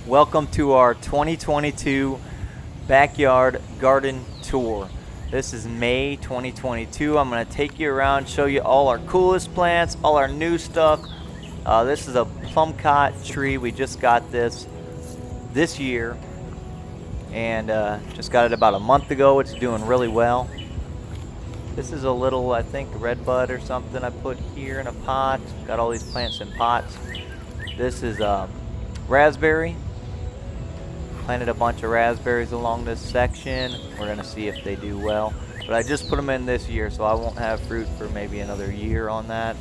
Welcome to our 2022 backyard garden tour. This is May 2022. I'm going to take you around, show you all our coolest plants, all our new stuff. This is a Plumcot Tree. We just got this year and just got it about a month ago. It's doing really well. This is a little, I think, Redbud or something I put here in a pot. Got all these plants in pots. This is raspberry. Planted a bunch of raspberries along this section. We're gonna see if they do well. But I just put them in this year, so I won't have fruit for maybe another year on that.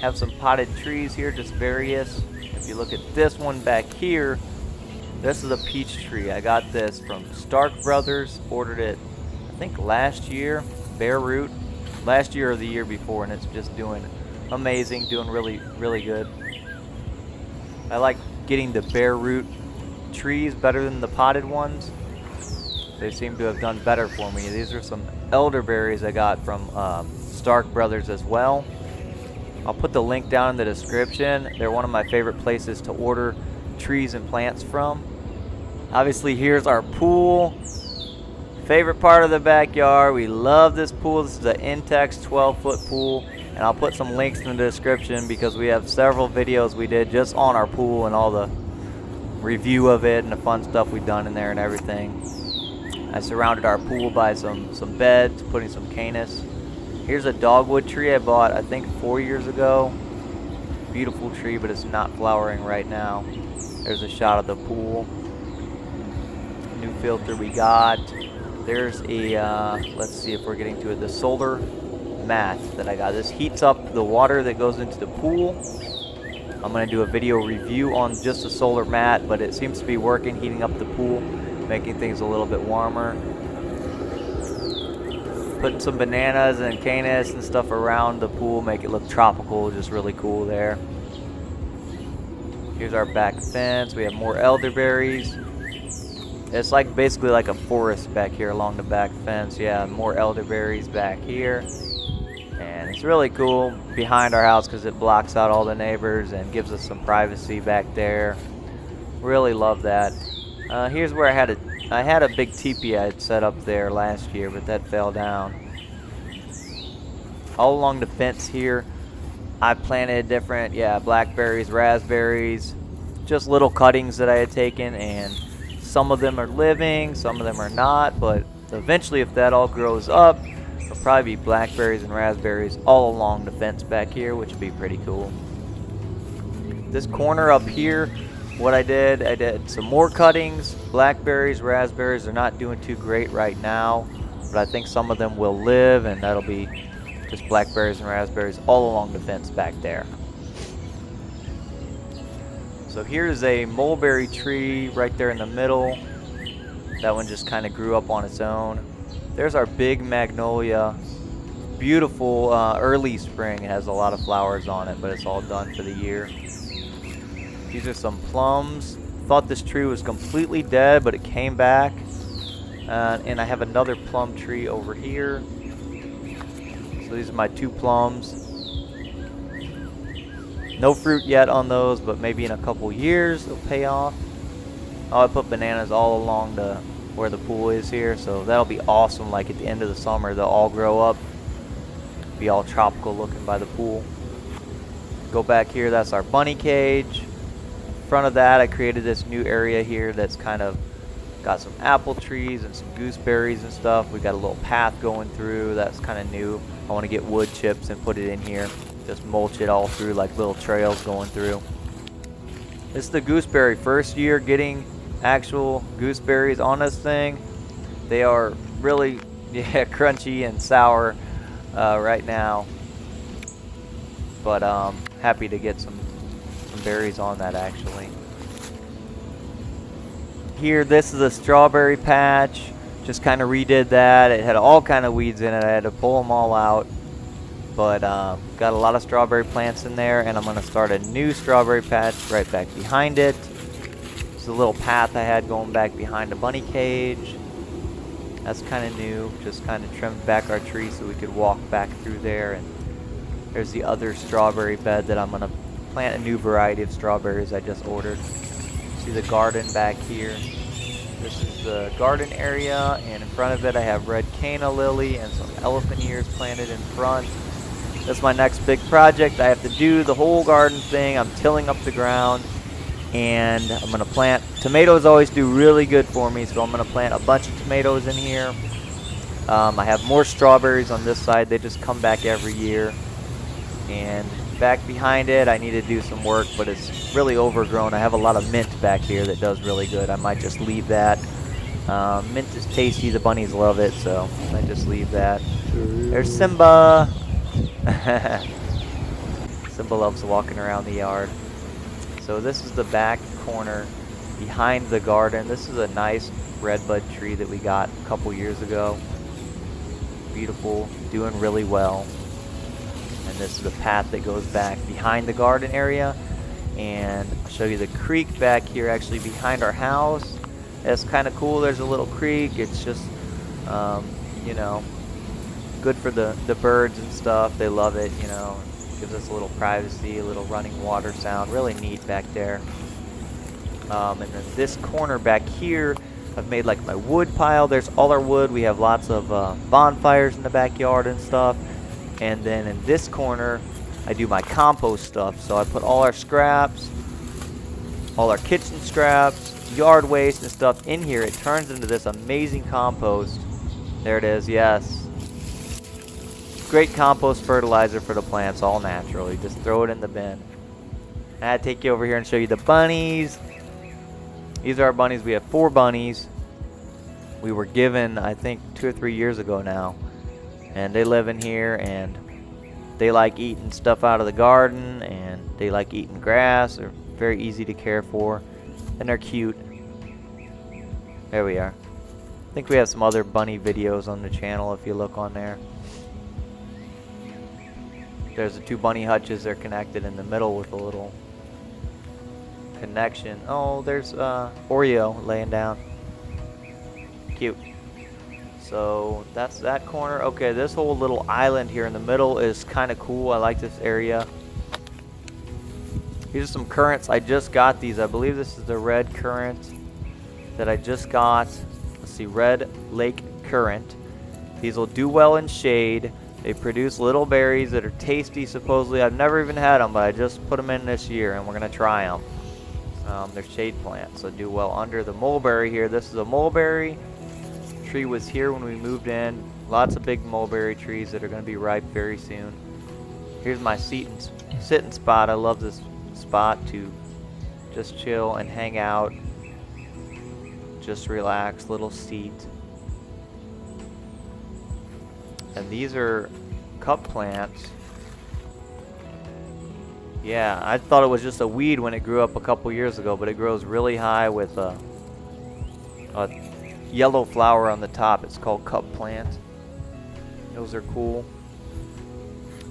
Have some potted trees here, just various. If you look at this one back here, this is a peach tree. I got this from Stark Brothers. Ordered it, I think, last year. Bare root. Last year or the year before, and it's just doing amazing, doing really, really good. I like getting the bare root trees better than the potted ones. They seem to have done better for me. These are some elderberries I got from Stark Brothers as well. I'll put the link down in the description. They're one of my favorite places to order trees and plants from. Obviously, here's our pool. Favorite part of the backyard. We love this pool. This is the Intex 12-foot pool. And I'll put some links in the description because we have several videos we did just on our pool and all the review of it and the fun stuff we've done in there and everything. I surrounded our pool by some beds, putting some Canis. Here's a dogwood tree I bought, I think, 4 years ago. Beautiful tree, but it's not flowering right now. There's a shot of the pool. New filter we got. There's a, let's see if we're getting to it, the solar mat that I got. This heats up the water that goes into the pool. I'm going to do a video review on just the solar mat, but it seems to be working, heating up the pool, making things a little bit warmer. Putting some bananas and canis and stuff around the pool, make it look tropical, just really cool there. Here's our back fence. We have more elderberries. It's like basically like a forest back here along the back fence. Yeah, more elderberries back here. And it's really cool behind our house because it blocks out all the neighbors and gives us some privacy back there. Really love that. Here's where I had a big teepee I had set up there last year, but that fell down. All along the fence here, I planted different, blackberries, raspberries, just little cuttings that I had taken, and some of them are living, some of them are not, but eventually if that all grows up, there'll probably be blackberries and raspberries all along the fence back here, which would be pretty cool. This corner up here, what I did some more cuttings. Blackberries, raspberries, they're not doing too great right now, but I think some of them will live, and that'll be just blackberries and raspberries all along the fence back there. So here's a mulberry tree right there in the middle. That one just kind of grew up on its own. There's our big magnolia. Beautiful early spring. It has a lot of flowers on it, but it's all done for the year. These are some plums. Thought this tree was completely dead, but it came back. And I have another plum tree over here. So these are my two plums. No fruit yet on those, but maybe in a couple years they'll pay off. Oh, I put bananas all along where the pool is here, so that'll be awesome. Like at the end of the summer, they'll all grow up, be all tropical looking by the pool. Go back here, that's our bunny cage. In front of that, I created this new area here that's kind of got some apple trees and some gooseberries and stuff. We got a little path going through, that's kind of new. I want to get wood chips and put it in here, just mulch it all through like little trails going through. This is the gooseberry, first year getting actual gooseberries on this thing. They are really crunchy and sour right now, but happy to get some berries on that actually. Here, this is a strawberry patch. Just kind of redid that. It had all kind of weeds in it. I had to pull them all out, but got a lot of strawberry plants in there, and I'm going to start a new strawberry patch right back behind it. It's a little path I had going back behind the bunny cage. That's kind of new. Just kind of trimmed back our tree so we could walk back through there. And there's the other strawberry bed that I'm going to plant a new variety of strawberries I just ordered. See the garden back here. This is the garden area, and in front of it I have red Canna Lily and some elephant ears planted in front. That's my next big project. I have to do the whole garden thing. I'm tilling up the ground, and I'm going to plant. Tomatoes always do really good for me, so I'm going to plant a bunch of tomatoes in here. I have more strawberries on this side. They just come back every year. And back behind it, I need to do some work, but it's really overgrown. I have a lot of mint back here that does really good. I might just leave that. Mint is tasty. The bunnies love it, so I might just leave that. There's Simba. Simba loves walking around the yard. So this is the back corner behind the garden. This is a nice redbud tree that we got a couple years ago. Beautiful, doing really well. And this is the path that goes back behind the garden area. And I'll show you the creek back here, actually behind our house. That's kind of cool. There's a little creek. It's just, you know, good for the birds and stuff. They love it, you know. Gives us a little privacy, a little running water sound. Really neat back there. And then this corner back here, I've made like my wood pile. There's all our wood. We have lots of bonfires in the backyard and stuff. And then in this corner, I do my compost stuff. So I put all our scraps, all our kitchen scraps, yard waste and stuff in here. It turns into this amazing compost. There it is, yes. Great compost fertilizer for the plants, all natural. You just throw it in the bin. And I take you over here and show you the bunnies. These are our bunnies. We have 4 bunnies. We were given, I think, 2 or 3 years ago now. And they live in here, and they like eating stuff out of the garden, and they like eating grass. They're very easy to care for, and they're cute. There we are. I think we have some other bunny videos on the channel if you look on there. There's the 2 bunny hutches. They're connected in the middle with a little connection. Oh, there's Oreo laying down. Cute. So that's that corner. Okay, this whole little island here in the middle is kind of cool. I like this area. Here's some currants. I just got these. I believe this is the red currant that I just got. Let's see, red lake currant. These will do well in shade. They produce little berries that are tasty, supposedly. I've never even had them, but I just put them in this year, and we're going to try them. They're shade plants, so do well under the mulberry here. This is a mulberry. Tree was here when we moved in. Lots of big mulberry trees that are going to be ripe very soon. Here's my sitting spot. I love this spot to just chill and hang out. Just relax, little seat. And these are cup plants. Yeah, I thought it was just a weed when it grew up a couple years ago, but it grows really high with a yellow flower on the top. It's called cup plant. Those are cool.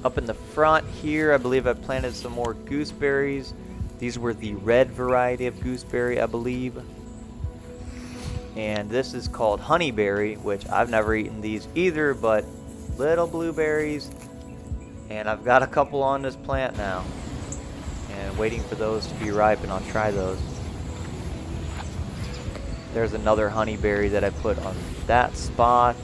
Up in the front here, I believe I planted some more gooseberries. These were the red variety of gooseberry, I believe. And this is called honeyberry, which I've never eaten these either, but little blueberries. And I've got a couple on this plant now. And waiting for those to be ripe, and I'll try those. There's another honeyberry that I put on that spot.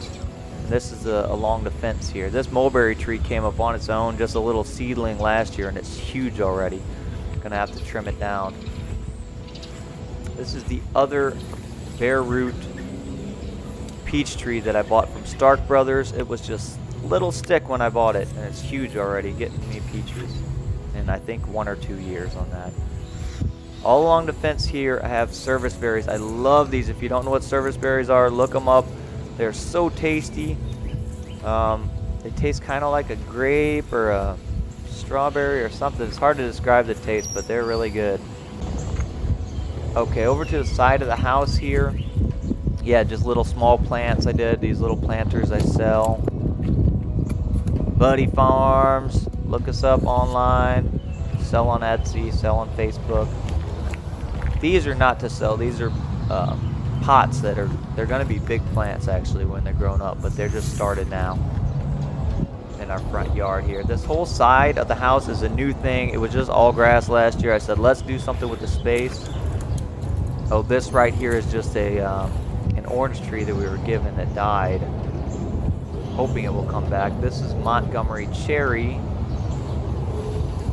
And this is along the fence here. This mulberry tree came up on its own, just a little seedling last year, and it's huge already. Gonna have to trim it down. This is the other bare root peach tree that I bought from Stark Brothers. It was just a little stick when I bought it, and it's huge already, getting me peaches. And I think 1 or 2 years on that. All along the fence here, I have serviceberries. I love these. If you don't know what serviceberries are, look them up. They're so tasty. They taste kind of like a grape or a strawberry or something. It's hard to describe the taste, but they're really good. Okay, over to the side of the house here. Yeah, just little small plants I did. These little planters I sell. Buddy Farms. Look us up online. Sell on Etsy. Sell on Facebook. These are not to sell. These are pots they're going to be big plants actually when they're grown up, but they're just started now. in our front yard here. This whole side of the house is a new thing. It was just all grass last year. I said, let's do something with the space. Oh, this right here is just an orange tree that we were given that died. Hoping it will come back. This is Montgomery Cherry.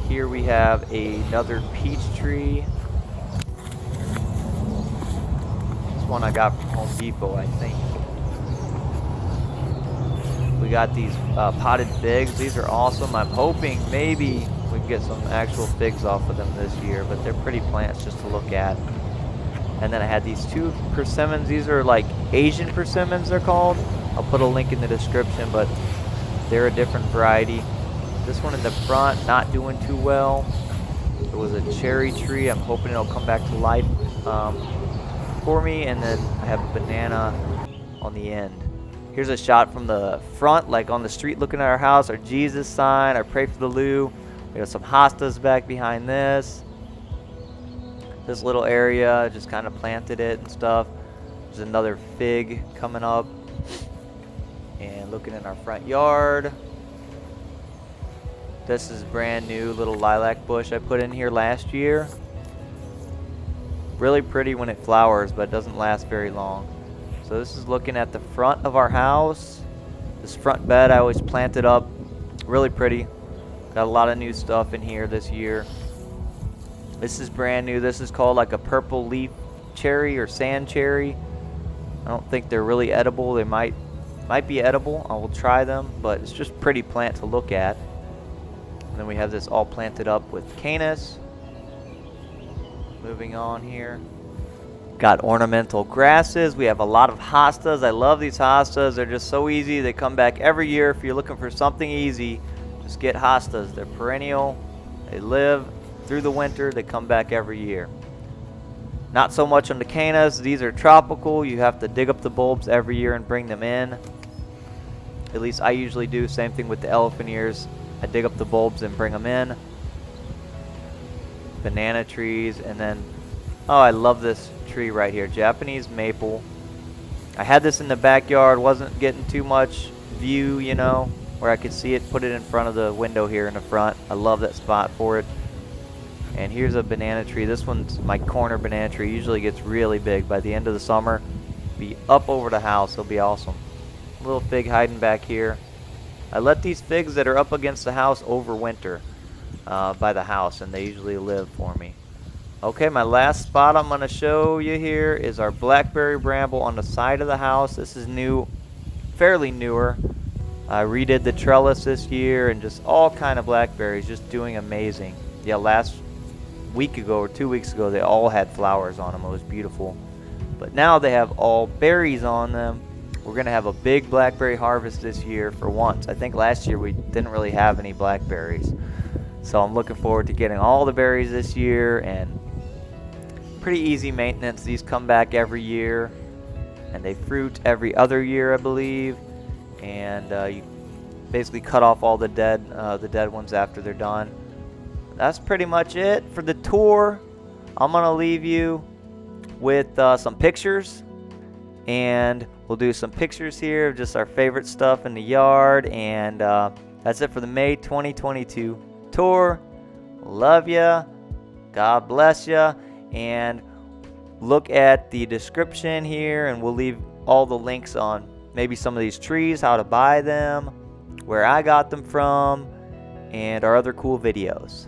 Here we have another peach tree. This one I got from Home Depot, I think. We got these potted figs. These are awesome. I'm hoping maybe we can get some actual figs off of them this year, but they're pretty plants just to look at. And then I had these two persimmons. These are like Asian persimmons, they're called. I'll put a link in the description, but they're a different variety. This one in the front, not doing too well. It was a cherry tree. I'm hoping it'll come back to life for me. And then I have a banana on the end. Here's a shot from the front, like on the street looking at our house, our Jesus sign, our Pray for the Lou. We have some hostas back behind this. This little area, just kind of planted it and stuff. There's another fig coming up. And looking in our front yard. This is brand new little lilac bush I put in here last year. Really pretty when it flowers, but it doesn't last very long. So this is looking at the front of our house. This front bed I always planted up. Really pretty. Got a lot of new stuff in here this year. This is brand new. This is called like a purple leaf cherry or sand cherry. I don't think they're really edible. They might be edible. I will try them, but it's just a pretty plant to look at. And then we have this all planted up with cannas. Moving on here. Got ornamental grasses. We have a lot of hostas. I love these hostas. They're just so easy. They come back every year. If you're looking for something easy, just get hostas. They're perennial. They live through the winter. They come back every year. Not so much on the cannas. These are tropical. You have to dig up the bulbs every year and bring them in. At least I usually do. Same thing with the elephant ears. I dig up the bulbs and bring them in. Banana trees. And then, oh, I love this tree right here. Japanese maple. I had this in the backyard. Wasn't getting too much view, you know, where I could see it. Put it in front of the window here in the front. I love that spot for it. And here's a banana tree. This one's my corner banana tree. Usually gets really big by the end of the summer. Be up over the house. It'll be awesome. A little fig hiding back here. I let these figs that are up against the house overwinter by the house, and they usually live for me. Okay, my last spot I'm going to show you here is our Blackberry Bramble on the side of the house. This is new, fairly newer. I redid the trellis this year, and just all kind of blackberries, just doing amazing. Yeah, last week ago or 2 weeks ago, they all had flowers on them. It was beautiful. But now they have all berries on them. We're going to have a big blackberry harvest this year for once. I think last year we didn't really have any blackberries. So I'm looking forward to getting all the berries this year, and pretty easy maintenance. These come back every year, and they fruit every other year, I believe. And you basically cut off all the dead ones after they're done. That's pretty much it for the tour. I'm gonna leave you with some pictures, and we'll do some pictures here of just our favorite stuff in the yard. And that's it for the May 2022 tour. Love ya. God bless ya. And look at the description here, and we'll leave all the links on maybe some of these trees, how to buy them, where I got them from, and our other cool videos.